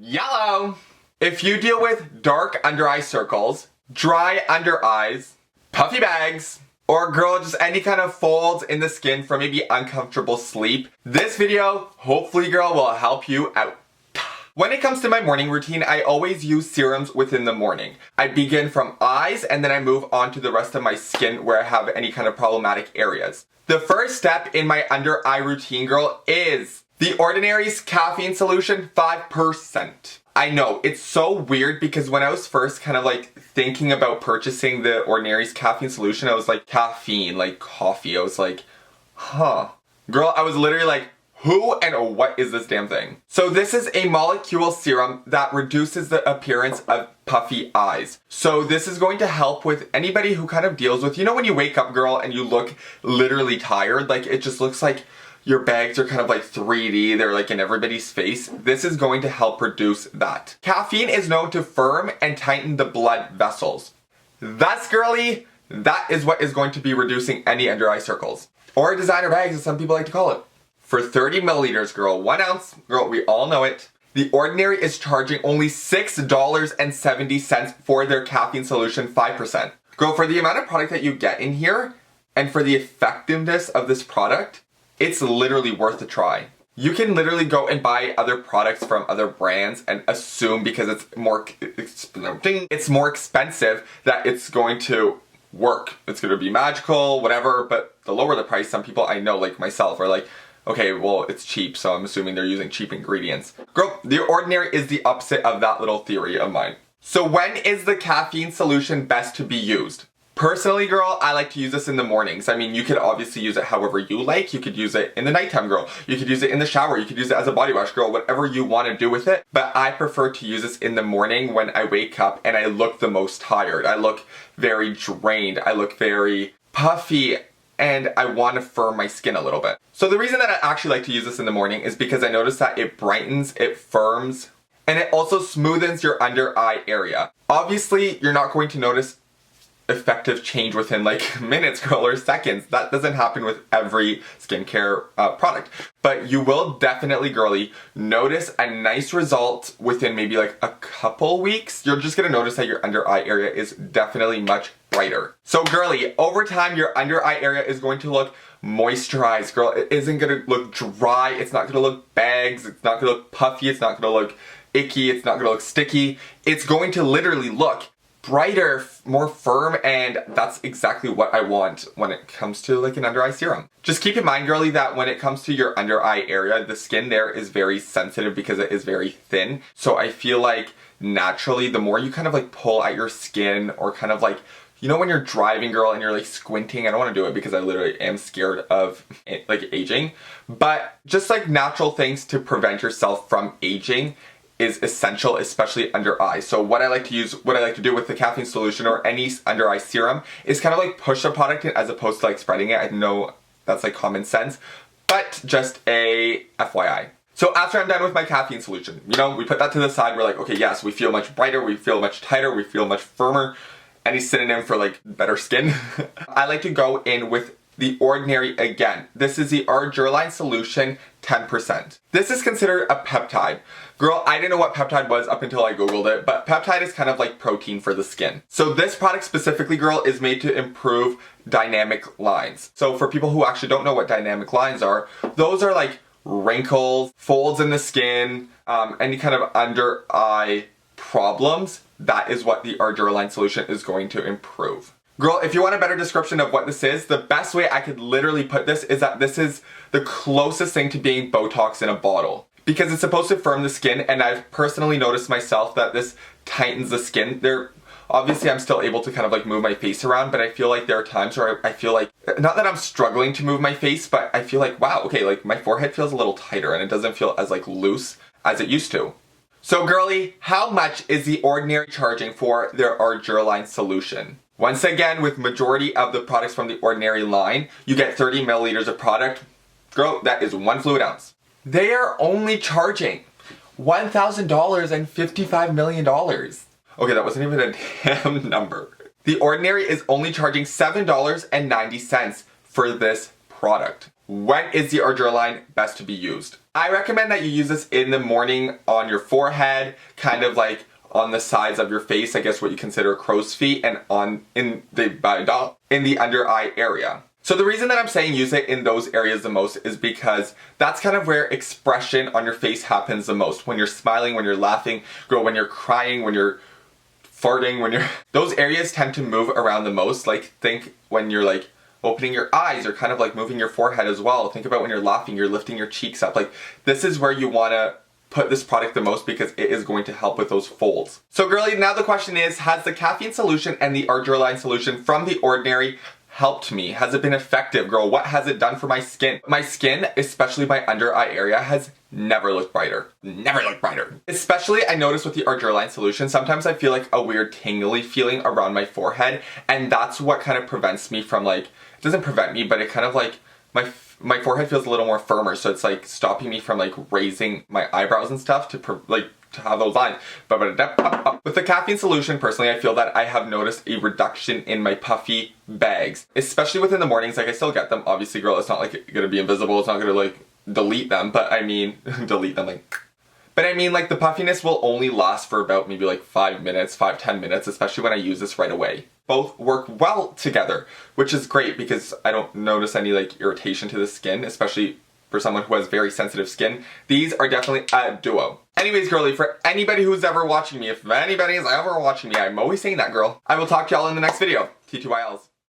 Yellow! If you deal with dark under eye circles, dry under eyes, puffy bags, or girl, just any kind of folds in the skin from maybe uncomfortable sleep, this video, hopefully girl, will help you out. When it comes to my morning routine, I always use serums within the morning. I begin from eyes and then I move on to the rest of my skin where I have any kind of problematic areas. The first step in my under eye routine, girl, is the Ordinaries Caffeine Solution 5%. I know, it's so weird because when I was first kind of like thinking about purchasing the Ordinaries Caffeine Solution, I was like, caffeine, like coffee. I was like, huh. Girl, I was literally like, who and what is this damn thing? So this is a molecule serum that reduces the appearance of puffy eyes. So this is going to help with anybody who kind of deals with, you know when you wake up, girl, and you look literally tired, like it just looks like your bags are kind of like 3D, they're like in everybody's face. This is going to help reduce that. Caffeine is known to firm and tighten the blood vessels. Thus, girly, that is what is going to be reducing any under eye circles. Or designer bags, as some people like to call it. For 30 milliliters, girl, 1 ounce, girl, we all know it. The Ordinary is charging only $6.70 for their caffeine solution 5%. Girl, for the amount of product that you get in here, and for the effectiveness of this product, it's literally worth a try. You can literally go and buy other products from other brands and assume because it's more expensive that it's going to work. It's going to be magical, whatever, but the lower the price, some people I know, like myself, are like, okay, well, it's cheap, so I'm assuming they're using cheap ingredients. Girl, the Ordinary is the opposite of that little theory of mine. So when is the caffeine solution best to be used? Personally, girl, I like to use this in the mornings. I mean, you could obviously use it however you like. You could use it in the nighttime, girl. You could use it in the shower. You could use it as a body wash, girl. Whatever you want to do with it. But I prefer to use this in the morning when I wake up and I look the most tired. I look very drained. I look very puffy. And I want to firm my skin a little bit. So the reason that I actually like to use this in the morning is because I notice that it brightens, it firms, and it also smoothens your under eye area. Obviously, you're not going to notice effective change within like minutes, girl, or seconds. That doesn't happen with every skincare product. But you will definitely, girly, notice a nice result within maybe like a couple weeks. You're just gonna notice that your under eye area is definitely much brighter. So girly, over time your under eye area is going to look moisturized, girl. It isn't gonna look dry. It's not gonna look bags. It's not gonna look puffy. It's not gonna look icky. It's not gonna look sticky. It's going to literally look brighter, more firm, and that's exactly what I want when it comes to like an under eye serum. Just keep in mind, girly, that when it comes to your under eye area, the skin there is very sensitive because it is very thin. So I feel like naturally, the more you kind of like pull at your skin or kind of like, you know when you're driving, girl, and you're like squinting, I don't want to do it because I literally am scared of like aging, but just like natural things to prevent yourself from aging is essential, especially under eye. So what I like to do with the caffeine solution or any under eye serum is kind of like push the product in as opposed to like spreading it. I know that's like common sense, but just a FYI. So after I'm done with my caffeine solution, you know, we put that to the side. We're like, okay, yes, we feel much brighter, we feel much tighter, we feel much firmer. Any synonym for like better skin. I like to go in with the Ordinary again. This is the Argireline Solution 10%. This is considered a peptide. Girl, I didn't know what peptide was up until I googled it, but peptide is kind of like protein for the skin. So this product specifically, girl, is made to improve dynamic lines. So for people who actually don't know what dynamic lines are, those are like wrinkles, folds in the skin, any kind of under eye problems. That is what the Argireline solution is going to improve. Girl, if you want a better description of what this is, the best way I could literally put this is that this is the closest thing to being Botox in a bottle. Because it's supposed to firm the skin, and I've personally noticed myself that this tightens the skin. Obviously I'm still able to kind of like move my face around, but I feel like there are times where I feel like, not that I'm struggling to move my face, but I feel like, wow, okay, like my forehead feels a little tighter and it doesn't feel as like loose as it used to. So girly, how much is the Ordinary charging for their Argireline solution? Once again, with majority of the products from the Ordinary line, you get 30 milliliters of product. Girl, that is 1 fluid ounce. They are only charging $1,000 and $55 million. Okay, that wasn't even a damn number. The Ordinary is only charging $7.90 for this product. When is the Argireline best to be used? I recommend that you use this in the morning on your forehead, kind of like on the sides of your face, I guess what you consider crow's feet, and in the under eye area. So the reason that I'm saying use it in those areas the most is because that's kind of where expression on your face happens the most. When you're smiling, when you're laughing, girl, when you're crying, when you're farting, when you're... Those areas tend to move around the most. Like, think when you're like opening your eyes, you're kind of like moving your forehead as well. Think about when you're laughing, you're lifting your cheeks up. Like, this is where you want to put this product the most because it is going to help with those folds. So girlie, now the question is, has the caffeine solution and the Argireline solution from The Ordinary helped me? Has it been effective, girl? What has it done for my skin? My skin, especially my under eye area, has never looked brighter. Never looked brighter. Especially, I noticed with the Argireline solution, sometimes I feel like a weird tingly feeling around my forehead, and that's what kind of prevents me from like, it doesn't prevent me, but it kind of like, my forehead feels a little more firmer, so it's like stopping me from like raising my eyebrows and stuff to have those lines. With the caffeine solution, personally, I feel that I have noticed a reduction in my puffy bags, especially within the mornings. Like, I still get them, obviously, girl. It's not like gonna be invisible. It's not gonna like delete them, but I mean, delete them like. But I mean, like, the puffiness will only last for about maybe like 5 minutes, 5-10 minutes, especially when I use this right away. Both work well together, which is great because I don't notice any like irritation to the skin, especially for someone who has very sensitive skin. These are definitely a duo. Anyways, girlie, for anybody who's ever watching me, if anybody is ever watching me, I'm always saying that, girl, I will talk to y'all in the next video. TTYLs.